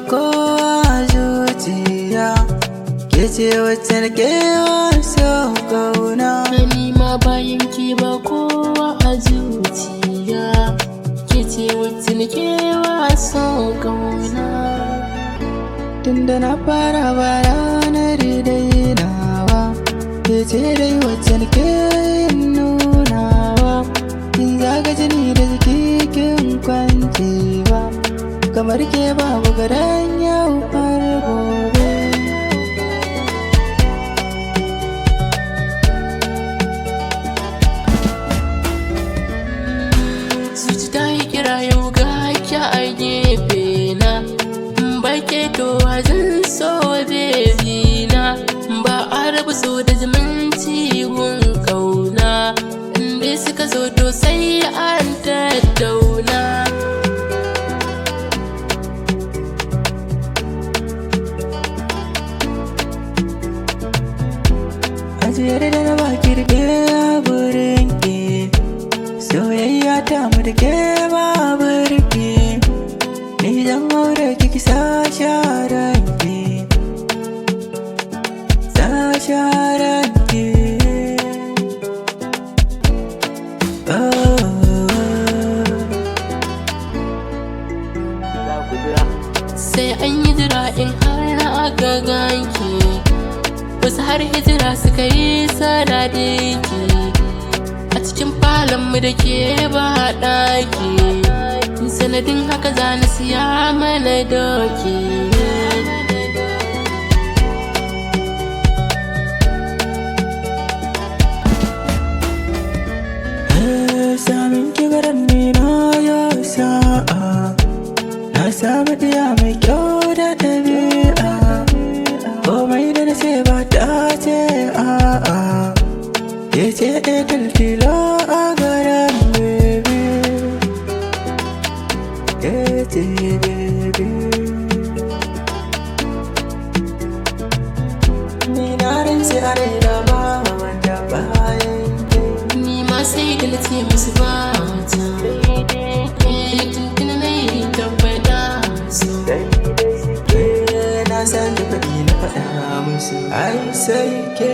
kowa zuciya, ke ce wacce nake so kauna. Ni ma bayan ki ba kowa a zuciya, ke ce wacce nake so kauna. Tunda na fara ba ranar dainawa, ke ce dai wacce nake nunawa. Kin zaga jini da jiki kin kwancewa, kamar ke babu garan yau har gobe. Zuci ta yi kira yau ga ki a gefe na, ba ke to zan so baby na. Ba a rabu so da zumunci gun kauna, inda suka zo to sai an tattauna. Ajiyar da na baki rike a burin ki, soyayya ta mu da ke babu rufi. Ni zan aure kiki sa sharan ki, sa sharan ki. Sai an yi jira in har aka ganki, wasu har hijira suka yi sanadinki. A cikin falonmu da ke ba ɗaki, sanadin haka za na siya mana doki. Samin kigaran ni na yau sa'a, na samu diya mai kyau da ɗabi'a. Komai da na ce ba ta ce a'a, ke ce ɗaya taltilo a garan baby, ke ce baby. Ni na rinse a raina ba wanda bayan ke. Ni ma sai da na ce musu ba ta tuntuna na yi tabbata so. Na san da faɗi na faɗa musu ai sai ke.